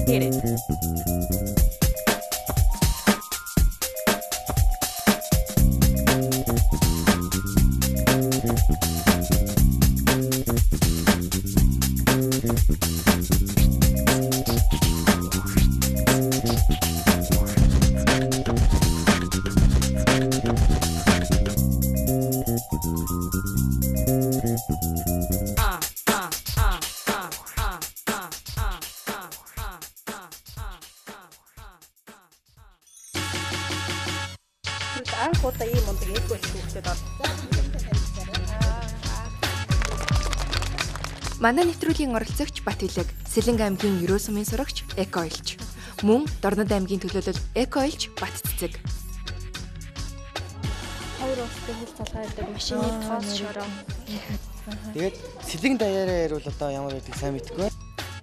hit it. Манай нэвтрүүлгийн оролцогч Батилэг, Сэлэнг аймгийн Ерөө сумын сурагч Эко Илч, мөн Дорнод аймгийн төлөөлөл Эко Илч Батцэцэг. Хоёр улстай хэл залгаадаг машины тоос шороо. Тэгээд Сэлэнг даяараа ярил одоо ямар байдгийг сайн мэдэхгүй.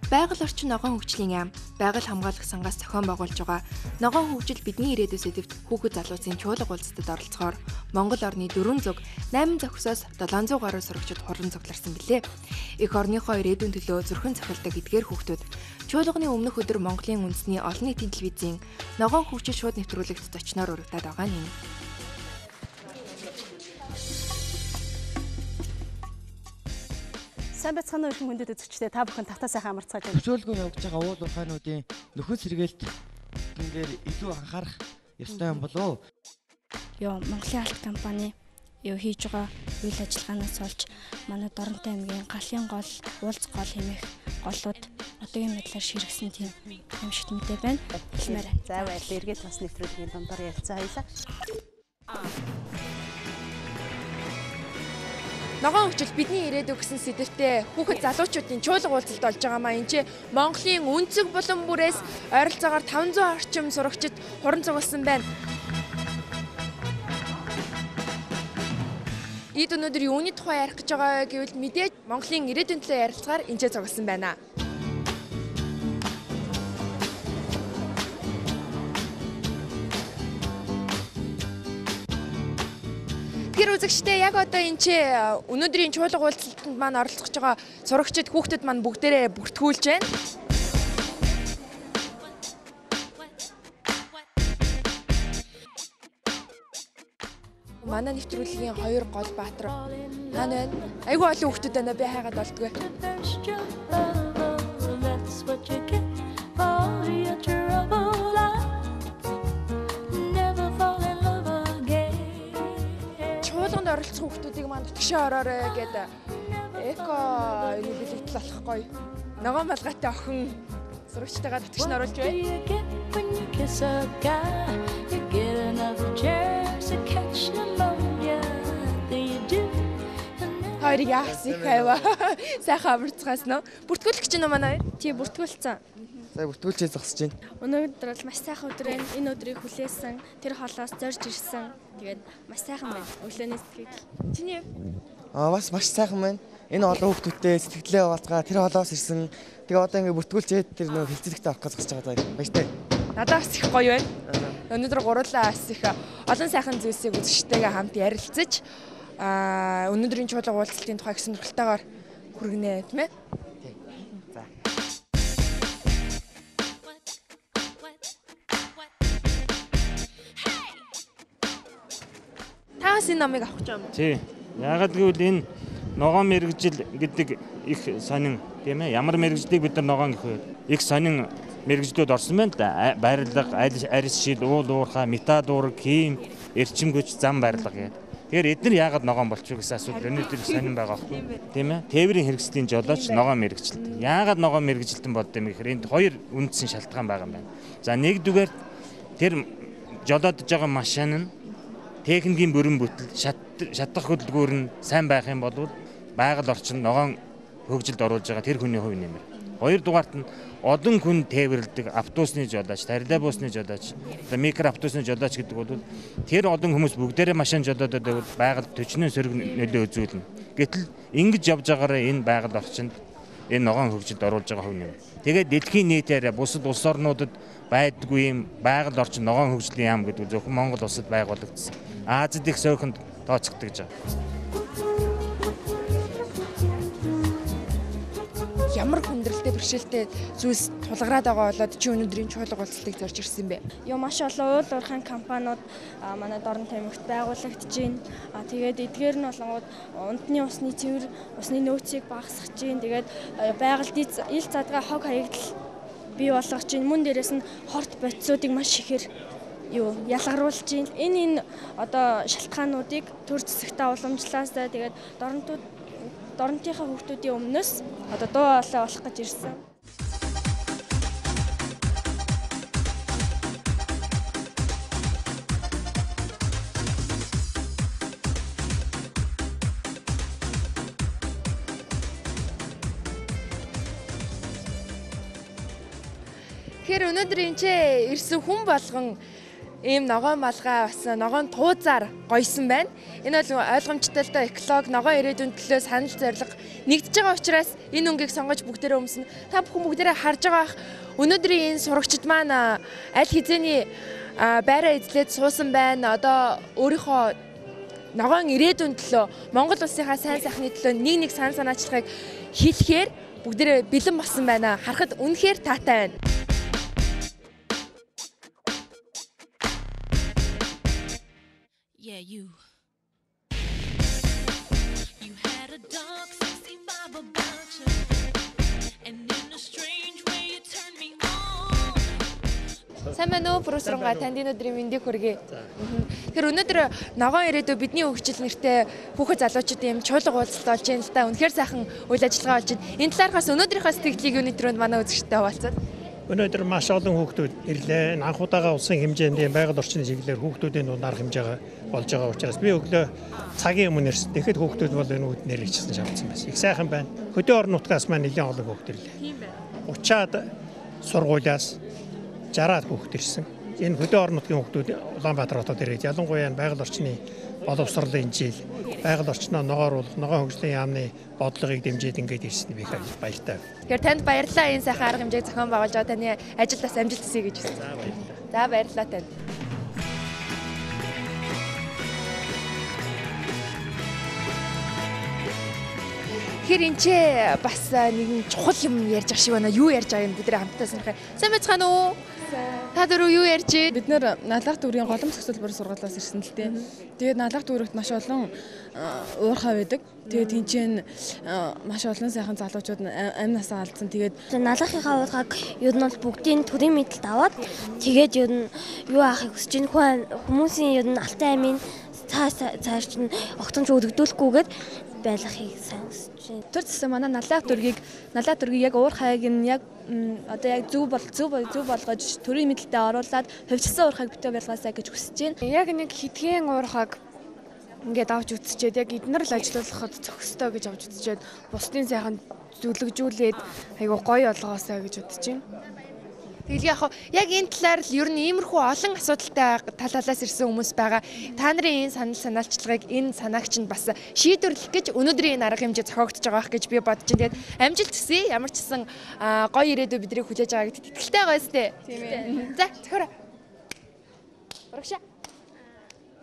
Байгаль орчин ногоон хөгжлийн яам, байгаль хамгаалах сангаас зохион байгуулж байгаа ногоон хөгжил бидний ирээдүйн сэдвт хүүхэд залуучдын чуулга уулзалтад оролцохоор Монгол орны 4 зүг 8 зохисоос 700 гаруй сурагчид хурдан цугларсан билээ. Эх орныхоо ирээдүйн төлөө зүрхэн цохилдог эдгээр хүүхдүүд чуулганы өмнөх өдөр Монголын үндэсний олон нийтийн телевизийн ногоон хөгжил шууд нэвтрүүлэгт зочноор урагдаад байгаа нь. Сайн байцгаана уу хүндэт үзэгчдээ та бүхэн тавтаа сайхан амарцгааж байна. Хөшөөлгөө явж байгаа уул уурхайнуудын нөхөн сэргээлт ингээд илүү анхаарах ёстой юм болов уу? Монголын алт компани хийж байгаа үйл ажиллагаанаас олж манай Доронтой аймгийн Галын гол, Уулз гол хэмээх голууд одоогийн байдлаар ширгэсэн тийм юмшигт мэдээ байна. Хэлмээр байна. За баярлалаа. Эргээд бас нэвтрүүлгийн дундаар ярилцаа хоёлаа. Ногоон хөгжил бидний ирээдүй гэсэн сэдвтээ хүүхэд залуучуудын чуулга уулзалт болж байгаа маа энэ Монголын өнцөг булан бүрээс ойролцоогоор 500 орчим сурагчид хуран цугласан байна. Эд өнөөдөр юуны тухай ярих гэж байгаа гэвэл мэдээж Монголын ирээдүйн төлөө ярилцахаар энэ цугласан байна. Тэр үзэгчдээ яг одоо энэ өнөөдрийн чуулга уулзалтанд маань оролцож байгаа сурагчид хүүхдэд маань бүгдээрээ бүртгүүлж байна. Манай нэвтрүүлгийн 2 гол баатар хаана байна? Айгүй олон хүүхдүүд байна. Би хайгаад болдгоо. Оролцох хүүхдүүдийг маань тгшээ ороорой гэдэг эко билэгдэл болохгүй. Ногоон малгайтай охин сурагчтайгаа тгшин оруулж байна. Хоёрыг яасан их хайва. Сайхан амарцгаас нөө. Бүртгүүлэх гэж байна уу манай? Тий, бүртгүүлсэн. Сая бүртгүүлчээ зогсож байна. Өнөөдөр бол маш сайхан өдөр байна. Энэ өдрийг хүлээсэн, тэр холоос зорж ирсэн. Тэгээд маш сайхан байна. Өглөөний сэтгэл. Чиний бас маш сайхан байна. Энэ олон хүүхдүүдтэй сэтгэлээ хуваалцгаа тэр холоос ирсэн. Тэгээ одоо ингэ бүртгүүлчээд тэр нөө хилцэлэгтээ авах гэж зогсож байгаа даа. Баяртай. Надад бас их гоё байна. Өнөөдөр гурлаа бас их олон сайхан зүйлсийг үзэгчтэйгээ хамт ярилцаж өнөөдрийн чуулга уулзалтын тухай гэсэн сонирхолтойгоор хүргэнэ тийм ээ. Таас энэ номыг авах гэж байна. Тий. Яагаад гэвэл энэ ногоон мэрэгжил гэдэг их сонин тийм ээ. Ямар мэрэгжлийг бид нар ногоон гэх вэ? Их сонин мэрэгжлүүд орсон байна да. Барилга, арьс шил, уул уурхай, метад уург, киим, эрчим хүч, зам барилга гэдэг. Тэгэхээр эдгээр яагаад ногоон болчихв гэсэн асуулт өнөөдөр сонин байгаа байхгүй тийм ээ. Тээврийн хэрэгслийн жолооч ногоон мэрэгжилт. Яагаад ногоон мэрэгжилтэн болд юм гэхээр энд хоёр үндсэн шалтгаан байгаа юм байна. За нэгдүгээр тэр жолоодж байгаа машин нь техникийн бүрэн бүтэл, шатах хөдөлгүүр нь сайн байх юм бол байгаль орчин ногоон хөгжилд оруулж байгаа тэр хүний хувь нэмэр. Хоёрдугаарт нь олон хүн тээвэрлдэг автобусны жолооч, троллейбусны жолооч, микроавтобусны жолооч гэдэг бол тэр олон хүмүүс бүгдээрээ машин жолоодод байвал байгаль төчнөө сөрөг нөлөө үзүүлнэ. Гэтэл ингэж явж байгаараа энэ байгаль орчинд энэ ногоон хөгжилд оруулж байгаа хувь нэмэр. Тэгээд дэлхийн нийтээр бусад улс орнуудад байдгүй юм байгаль орчин ногоон хөгжлийн яам гэдэг зөвхөн Монгол улсад байгуулагдсан. Азид их сөөхөнд тооцогддог гэж байна. ямар хүндрэлтэй бэрхшээлтэй зүйлс тулгараад байгаа болоод чи өнөөдрийн чуулга уулзалтыг зорж ирсэн бэ? Юу маш олон уул уурхайн компаниуд манай Дорн тамхигт байгуулагдаж байна. Тэгээд эдгээр нь болонгууд унтны усны цэвэр усны нөөцийг багасгах чинь. Тэгээд байгальд ил задгаа хог хаягдал бий болгож чинь. Мөн дээрээс нь хорт бодисуудыг маш ихээр ялгаруулж чинь. Энэ одоо шалтгаануудыг төр зэсэгтээ уламжлаасаа тэгээд Дорнтынхаа хүүхдүүдийн өмнөөс одоо дуу хоолой болох гэж ирсэн. Тэгэхээр өнөөдөр энэ ирсэн хүн болгон ийм ногоон малгай бас ногоон туузаар гойсон байна. Энэ бол ойлгомжтой л да экологи ногоон ирээдүйн төлөө санал зорилго нэгдэж байгаа учраас энэ өнгийг сонгож бүгдээрээ өмснө. Та бүхэн бүгдээрээ харж байгаа өнөөдрийн энэ сурагчид маань аль хэзээний байраа эзлээд суусан байна. Одоо өөрийнхөө ногоон ирээдүйн төлөө Монгол улсынхаа сайн сайхны төлөө нэг санаачлагыг хэлэхээр бүгдээрээ бэлэн болсон байна. Харахад үнэхээр таатай байна. Yeah, you had a dark, sexy vibe about you, and in a strange way you turned me on. Сайн байна уу Брусранга танд өнөөдрийн мэндийг хүргэе. Тэгэхээр өнөөдөр ногоон ирээдүй бидний хөгжил нэртэй хүүхэд залуучуудын юм чуулга уулзалт болж байна л да. Үнэхээр сайхан үйл ажиллагаа болж байна. Энэ талаархаас өнөөдрийнхөө сэтгэлийг юуны төрөнд манай үзэгчтэй хуваалцаад. Өнөөдөр маш олон хүүхдүүд ирлээ. Анхудаага улсын хэмжээнд байгаль орчны чиглэлээр хүүхдүүдийн дунд арга хэмжээ болж байгаа учраас би өглөө цагийн өмнөөс тэгэхэд хүүхдүүд бол энэ үүд нэрэгчсэн шавцсан байсан. Их сайхан байна. Хөдөө орон нутгаас маань нэлээд олон хүүхд ирлээ. Тийм байна. 30-аад сургуулиас 60-аад хүүхд ирсэн. Энэ хөдөө орон нутгийн хүүхдүүд Улаанбаатар хотод ирээд ялангуяа байгаль орчны боловсролын жил, байгаль орчноо ногооруулах, ногоон хөгжлийн яамны бодлогыг дэмжиж ингээд ирсэн би их баяртай. Тэгэхээр танд баярлалаа энэ сайхан арга хэмжээг зохион байгуулж байгаа таны ажилдаас амжилт хүсье гэж хэлсэн. За баярлалаа танд. Тэгэхээр энэ бас нэгэн чухал юм ярьж байгаа шиг байна. Юу ярьж байгааг бид нэр хамтдаа сонирхоо. Сайн байцгаана уу? Та дөрөв юу ярьж байна? Бид нэр Налах дүүргийн голомт төсөлбөр сургуулиас ирсэн л дээ. Тэгээд Налах дүүрэгт маш олон уурхай байдаг. Тэгээд тэнцэн маш олон сайхан залуучууд амь насаа алдсан. Тэгээд Налахынхаа уулгаг юу нь бол бүгдийн төрийн мэдэлд аваад тэгээд юу аахыг хүсэж байна. Хүмүүсийн юу нь Алтай аймын цааш нь огтомж өдөгдүүлэхгүйгээд байлгахыг сайн хүсэж байна. Тэр зэсээ манай Налах дүүргийг яг уурхайг нь яг одоо яг зөв болгож төрийн мэдэлтэд оруулаад хувьчилсан уурхайг битүү байлгаасаа гэж хүсэж байна. Яг нэг хэдхэн уурхайг ингээд авч үзчихэд яг эднэр л ажиллуулахад зохистой гэж авч үзчихэд бусдын сайхан зүлэгжүүлээд айгу гоё болгоосаа гэж бодож байна. Тэгэл яг энэ талаар л ер нь иймэрхүү олон асуудалтай талаас ирсэн хүмүүс байгаа. Та нарын энэ санаачлагыг энэ санаагч нь бас шийдвэрлэх гэж өнөөдрийн энэ арга хэмжээ зохиогдож байгаа гэж би бодож байна. Тэгээд амжилт хүсье. Ямар ч гэсэн гоё ирээдүй биднийг хүлээж байгаа гэдэгт итгэлтэй байгаа сте. Тийм ээ. За зөвхөн. Урагшаа.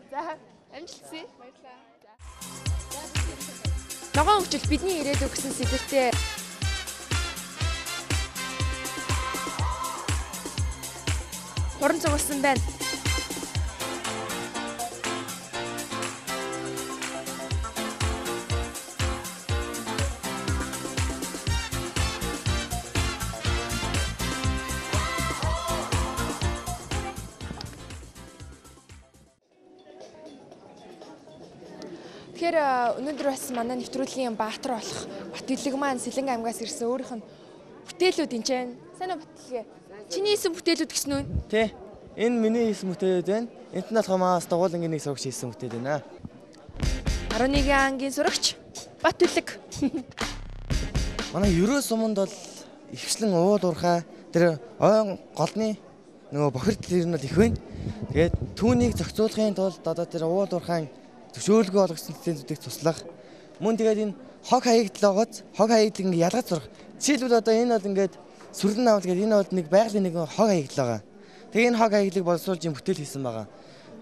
За амжилт хүсье. Баярлалаа. Ногоон хөгжил бидний ирээдүй гэсэн сэдвэртэй хорон цугулсан байна. Тэгэхээр өнөөдөр бас манай нэвтрүүлгийн баатар болох Батэлэг маань Сэлэнг аймгаас ирсэн өөрийнх нь бүтээлүүд энэ чинь сайн уу Батэлгээ? Чиний хийсэн бүтээлүүд гэсэн үү? Тий. Энэ миний хийсэн бүтээлүүд байна. Энд нь болохоор маас дагуулангийн нэг сурагч хийсэн бүтээл байна. 11 ангийн сурагч Батэлэг. Манай ерөө суманд бол ихвчлэн уул уурхай тэр ойн голны нөгөө бохирдол ер нь их байна. Тэгээд түүнийг зохицуулахын тулд одоо тэр уул уурхайн зөвшөөрлөгөө олгосон зүйлүүдийг туслах. Мөн тэгээд энэ хог хаягдал байгааз хог хаягдлыг ингээ ялгаж сурах. Жишээлбэл одоо энэ бол ингээд сүрлэн авал гэдэг энэ бол нэг байгалийн нэг хог хаягдал байгаа. Тэгээ энэ хог хаягдлыг боловсруулж юм бүтээл хийсэн байгаа.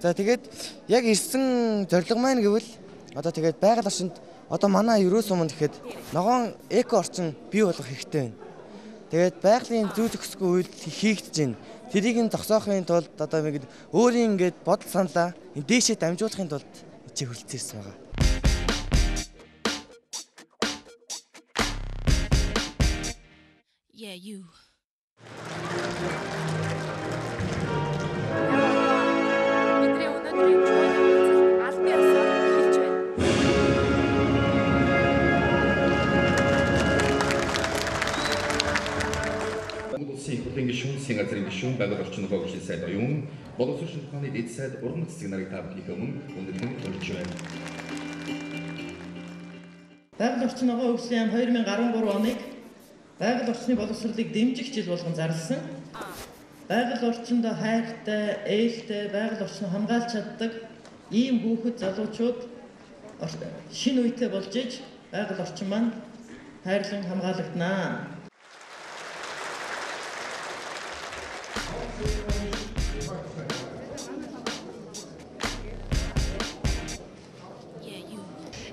За тэгээд яг ирсэн зорилго маань гэвэл одоо тэгээд байгаль орчинд одоо манай ерөөс өмнө гэхэд ногоон эко орчин бий болгох хэрэгтэй байна. Тэгээд байгалийн зүй зохисгүй үйл хийгдэж байна. Тэрийг нь зогсоохын тулд одоо ингээд өөрийн ингээд бодол саналаа дээшээ дамжуулахын тулд чи хөлцөөсөн байгаа. Yeah, you. Бидний өнөөдрийн чуулган албан ёсоор эхэлж байна. Монгол Улсын их хурлын гишүүн, засгийн газрын гишүүн, байгаль орчин нохой хөгжлийн сайд оюун, боловсролын ухааны дэд сайд уран цэцэг нарыг та бүхнийхээ өмнө өндөрлөн урьж байна. Байгаль орчин нохой хөгжлийн 2013 оныг байгаль орчны боловсролыг дэмжих жил болгон зарласан. Байгаль орчинд хайртай, ээлтэй байгаль орчныг хамгаалж чаддаг ийм хүүхэд залуучууд шинэ үетэй болж иж байгаль орчин маань хайрлан хамгаалагдана.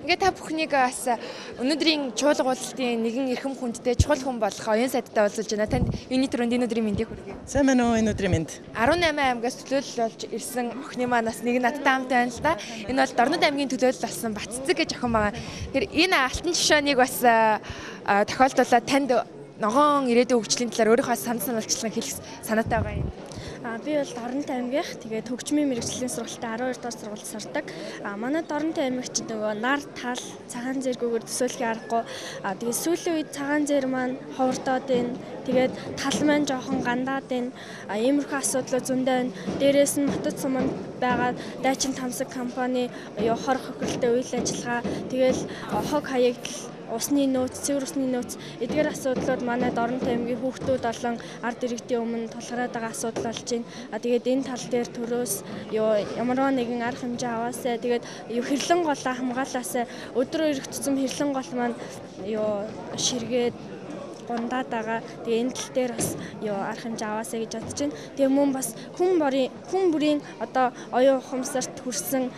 Ингээд та бүхнийг бас өнөөдрийн чуулга уулзалтын нэгэн эрхэм хүндтэй чухал хүн болох оюун сайдтай уулзуулж байна. Танд юуны төрөнд энэ өдрийн мэндийг хүргэе. Сайн байна уу энэ өдрийн мэнд. 18 аймагаас төлөөлөл болж ирсэн охины манаас нэг надтай хамт байна л да. Энэ бол Дорнод аймгийн төлөөлөл болсон Баццэг гэж охин байгаа. Тэр энэ алтан жишээнийг бас тохиолдуулаад танд ногоон ирээдүйн хөгжлийн талаар өөрийнхөө саналчлан хэлэх санаатай байгаа юм. Би бол Дорнод аймгийнх. Тэгээд хөгжмийн мэрэгжлийн сургалтад 12 дахь сургуульд сурдаг. Манай Дорнод аймагч нөгөө нар тал цагаан зэргүүгээр төсөөлөхий аргагүй. Тэгээд сүүлийн үед цагаан зэр маань ховордоод байна. Тэгээд тал маань жоохон гандаад байна. Иймэрхүү асуудлууд зөндөө байна. Дээрээс нь Хотод суманд байгаа дайчин тамсаг компани хор хохирлтой үйл ажиллагаа. Тэгэл хог хаягдал усны нөөц, цэвэр усны нөөц эдгээр асуудлууд манай Дорнод аймгийн хүүхдүүд болон ард иргэдийн өмнө тулгараад байгаа асуудал болж байна. Тэгээд энэ тал дээр төрөөс ямарваа нэгэн арга хэмжээ аваасаа тэгээд хэрлэн голоо хамгаалаасаа өдрөө ирэх тусам хэрлэн гол маань ширгээд гондаад байгаа. Тэгээ энэ тал дээр бас арга хэмжээ аваасаа гэж бодож байна. Тэгээ мөн бас хүн бүрийн одоо оюун ухамсарт хүрсэн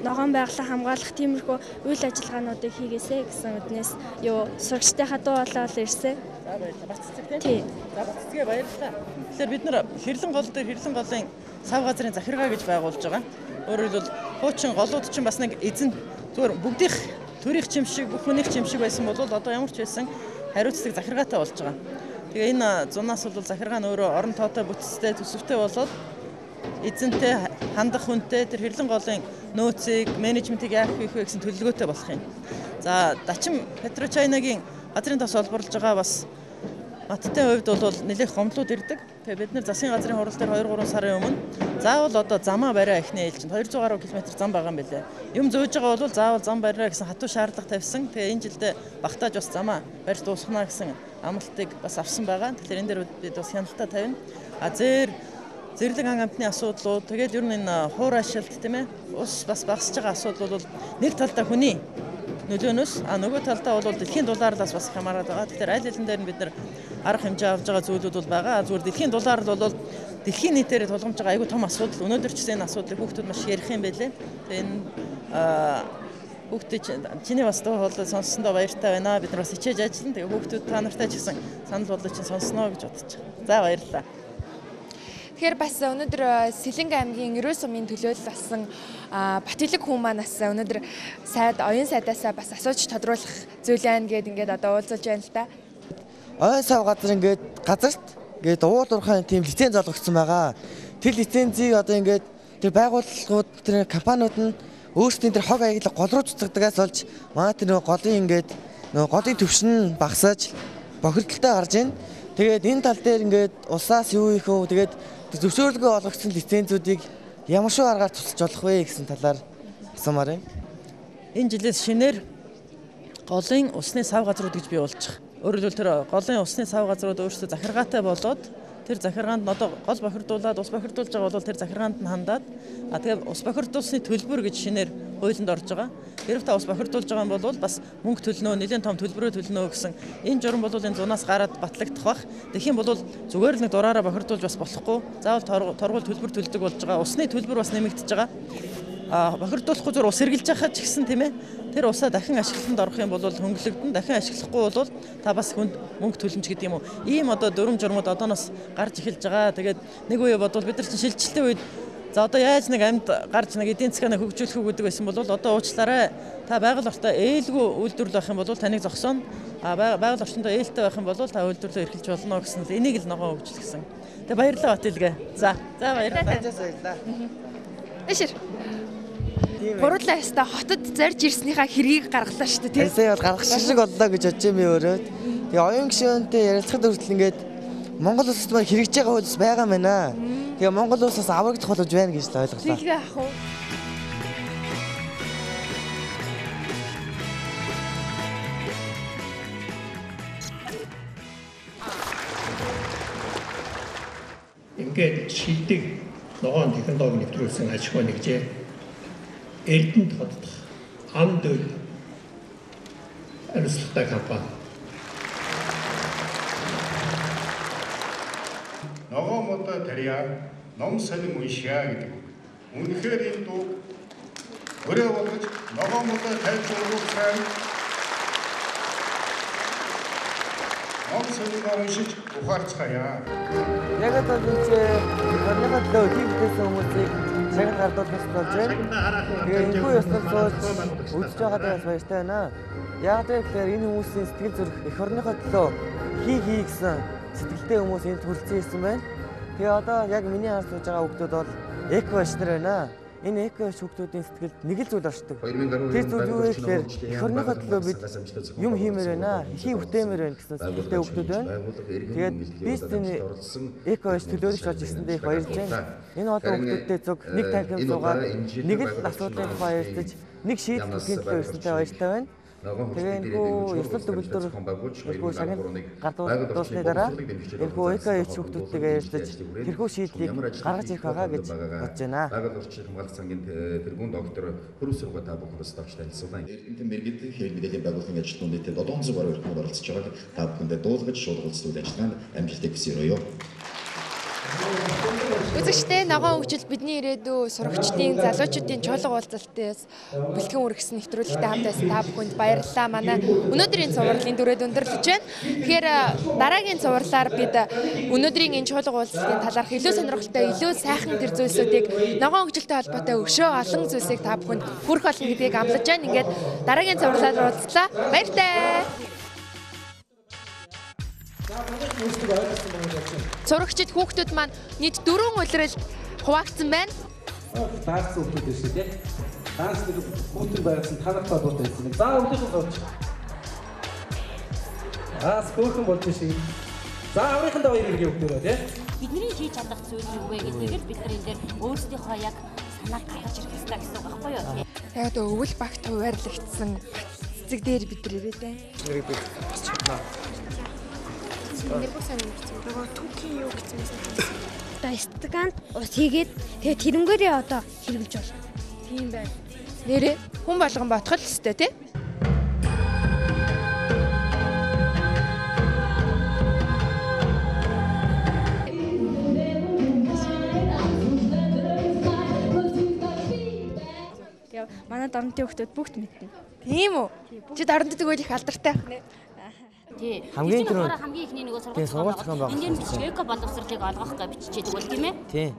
ногоон байгалаа хамгаалах тиймэрхүү үйл ажиллагаануудыг хийгээсэй гэсэн үднээс сурагчдынхаа дуу болоод ирсэн. За баярлалаа. Баццэг тийм. За Баццэгээ баярлалаа. Тэгэхээр бид нар хэрлэн гол дээр хэрлэн голын сав газрын захиргаа гэж байгуулж байгаа. Өөрөөр хэлбэл хуучин голууд чинь бас нэг эзэн зүгээр бүгдийнх төрийнх чимшиг, бүх хүнийх чимшиг байсан бол одоо ямар ч байсан хариуцлага захиргаатай болж байгаа. Тэгээ энэ зунаас бол захиргаа нь өөрөө орон тоотой бүтцтэй төсөвтэй болоод эзэнтэй хандах хүнтэй тэр хэрлэн голын нөөцийг, менежментийг яах хийх вэ гэсэн төлөвлөгөөтэй болох юм. За Дачим Петрочайнагийн газрын тос олборлож байгаа бас Маттын хувьд бол нэлээх гомдлууд ирдэг. Тэгээ бид нэр засгийн газрын хурал дээр 2-3 сарын өмнө заавал одоо замаа бариа ихний ээлжинд 200 гаруй км зам байгаа юм билээ. Юм зөөж байгаа бол заавал зам бариа гэсэн хатуу шаардлага тавьсан. Тэгээ энэ жилдээ багтааж бас замаа барьж дуусгана гэсэн амлалтыг бас авсан байгаа. Тэгэхээр энэ дээр бид бас хяналтаа тавина. Зэрлэг ан амтны асуудлууд тэгээд ер нь энэ хуур ашилт тийм ээ ус бас багасж байгаа асуудлууд бол нэг талдаа хүний нөлөөнөөс нөгөө талдаа бол дэлхийн дулаарлаас бас хамаарат байгаа. Тэгэхээр аль алин дээр нь бид нар арга хэмжээ авж байгаа зүйлүүд бол байгаа. Зүгээр дэлхийн дулаарл бол дэлхийн нийтээр тулгамж байгаа айгүй том асуудал. Өнөөдөр ч энэ асуудлыг хүүхдүүд маш ярих юм байлээ. Тэгээ энэ хүүхдүүд чиний бас дуу хоолой сонссондоо баяртай байна. Бид нар бас хичээж ажиллана. Тэгээ хүүхдүүд та нартай ч гэсэн санал бодлоо чинь сонсноо гэж бодож байгаа. За баярлалаа. Тэгэхээр бас өнөөдөр Сэлэнг аймгийн Ерөө сумын төлөөлөл болсон Батилэг хүн манаас өнөөдөр оюун сайдаасаа бас асууж тодруулах зүйл байна ингээд одоо уулзуулж байна л да. Оюун сав газар ингээд газарт ингээд уул уурхайн тийм лиценз олгогдсон байгаа. Тэр лицензийг одоо ингээд тэр байгууллагууд тэр компаниуд нь өөрсдийн тэр хог аяглал гол руу цуцгдагаас болж манай тэр голын ингээд голын төвшин багасаж бохирдолтой гарч ийн. Тэгээд энэ тал дээр ингээд улсаас юу их вэ? Тэгээд зөвшөөрлөгөө олгогдсон лицензүүдийг ямар шиг аргаар тусалж болох вэ гэсэн талаар асуумаар юм. Энэ жилээс шинээр голын усны сав газрууд гэж бий болж байгаа. Өөрөөр хэлбэл тэр голын усны сав газрууд өөрсдөө захиргаатай болоод тэр захиргаанд одоо гол бохирдуулаад ус бохирдуулж байгаа бол тэр захиргаанд нь хандаад тэгээ ус бохирдуулсны төлбөр гэж шинээр хуулинд орж байгаа. Хэрвээ та ус бохирдуулж байгаа юм бол бас мөнгө төлнө, нэлээд том төлбөрөө төлнө гэсэн энэ журам бол энэ зунаас гараад батлагдах бах. Тэгэх юм бол зүгээр л нэг дураараа бохирдуулж бас болохгүй. Заавал торгуул төлбөр төлдөг болж байгаа. Усны төлбөр бас нэмэгдэж байгаа. бохирдуулахгүй зүгээр ус хэрглэж байхад ч гэсэн тийм ээ тэр усаа дахин ашиглалтанд орох юм бол хөнгөлөгдөн дахин ашиглахгүй бол та бас хүнд мөнгө төлөмж гэдэг юм уу ийм одоо дүрм журмууд одооноос гарч эхэлж байгаа. Тэгээд нэг үе бодвол бид нар чинь шилжилтийн үед за одоо яаж нэг амьд гарч нэг эдийн засгаа хөгжүүлэх үү гэдэг байсан бол одоо уучлаарай та байгаль орчинд ээлгүй үйлдвэрлэл байх юм бол таныг зогсооно. Байгаль орчинд ээлтэй байх юм бол та үйлдвэрлэлөө эрхэлж болно гэсэн л энийг л ногоон хөгжүүлсэн. Тэгээ баярлалаа Бат илгээ. За баярлалаа. Эшэр. Гурлаа яста хотод зарж ирснийхаа хэргийг гаргалаа шүү дээ. Сая бол гаргах шиг боллоо гэж бодож юм өөрөө. Тэгээ оюун гишүүнтэй ярилцахад хүртэл ингээд Монгол улсад маань хэрэгжиж байгаа хууль байгаа мэнэ. Тэгээ Монгол улсаас аврагдах болж байна гэж л ойлголоо. Тэгээ ах уу. Ингээд шилдэг ногоон технологи нэвтрүүлсэн аж ахуй нэгжээ Эрдэнэт хотод амд ариуцлагатай компани. Ногоон модо тарьяа ном сонин уншаа гэдэг. Үнэхээр энэ дуу өрөө болгож ногоон модо тайлбарлах сайн ном сонин уншиж ухаарцгаая. Яг л энэ орныхоо төлөө хийгдсэн хүмүүсийг цагт гардуулах хэрэгтэй болж байна. Тэгээ энэгүй ёслол сууж үзэж байгаадаа баяртай байна. Яг тэгэхээр энэ хүмүүсийн сэтгэл зүрх эх орныхоо төлөө хий гэсэн сэтгэлтэй хүмүүс энд хүрэлцэн ирсэн байна. Тэгээ одоо яг миний харж сууж байгаа хүмүүс бол эко башнар байна. Энэ эко хүүхдүүдийн сэтгэлд нэг л зүйл оршдог. Тэр зүйл юу вэ гэхээр эх орныхоо төлөө бид юм хиймээр байна, ихийг бүтээмээр байна гэсэн сэтгэлтэй хүүхдүүд байна. Тэгээд бид энэ эко баш төлөөлөгч болж ирсэндээ их баярлж байна. Энэ олон хүүхдүүдтэй зөв нэг танхим суугаад нэг л асуудлын тухай ярьж нэг шийдэл бүхний төлөө ирсэнтэй баяртай байна. Тэгээ энэхүү ёслол төгөлдөр энэхүү шагнал гардуулсны дараа энэхүү эко хүүхдүүдтэйгээ ярьж тэрхүү шийдлийг гаргаж ирэх байгаа гэж бодож байна. Байгаль орчин хамгаалах сангийн тэргүүн доктор Хөрөөсөргөө та бүхэн өстөж танилцуулна. Эрдэнэт мэргэд хэл мэдээллийн байгууллагын ажилтнууд нийтэд 700 гаруй эрдэмтэн оролцож байгааг та бүхэндээ дуулгаж шуулгуулсан үйл ажиллагаанд амжилтыг хүсье. Үзэгчдээ ногоон хөгжил бидний ирээдүй сурагчдын залуучуудын чуулга уулзалтаас бэлтгэн үргэсэн нэвтрүүлэгтэй хамт байсан та бүхэнд баярлалаа. Манай өнөөдрийн цувралын дүрээд өндөрлөж байна. Тэгэхээр дараагийн цувралаар бид өнөөдрийн энэ чуулга уулзалтын талаарх илүү сонирхолтой, илүү сайхан тэр зүйлсүүдийг ногоон хөгжилтэй холбоотой өшөө олон зүйлсийг та бүхэнд хүрэх болно гэдгийг амлаж байна. Ингээд дараагийн цувралаар уулзлаа. Баяртай. Сурагчид хүүхдүүд маань нийт 4 улиралд хуваагдсан байна. Данс хүүхдүүд биш үү? Данс хүүхдүүд байсан танах талбарт байсан. За өглөө сууч. Скөөхөн болж шиг. За аврахындаа баяр хүргэе хүүхдөрөө тий. Бидний хийж чадах зүйл юу вэ гэдгийг л бид нар энэ дээр өөрсдийнхөө яг санааг гаргаж ирэх хэрэгтэй гэсэн үг байхгүй юу? Тэгээд өвөл багт хуваарлагдсан цэцэг дээр бид нар ирээд байна. Нэрийг би бас чаднаа. Нэрбүү сайн мэдсэн. Нөгөө түүхийн юу гэсэн юм бэ? Одоо стаканд ус хийгээд тэгээ тэрнгээрээ одоо хэрэглэж болно. Тийм байна. Нэрээ хүн болгон ботхол өстэй тий? Тэгээ манай дорнотын хүмүүс бүгд мэднэ. Тийм үү? Чи дорнотыг үйл их алдартай байх нэ. Тий. Хамгийн түрүүнд хамгийн ихний нөгөө сургууль зохион байгуулалт. Энд нь эко боловсролыг олгох гэж бичиж тэгвэл тийм ээ? Тийм.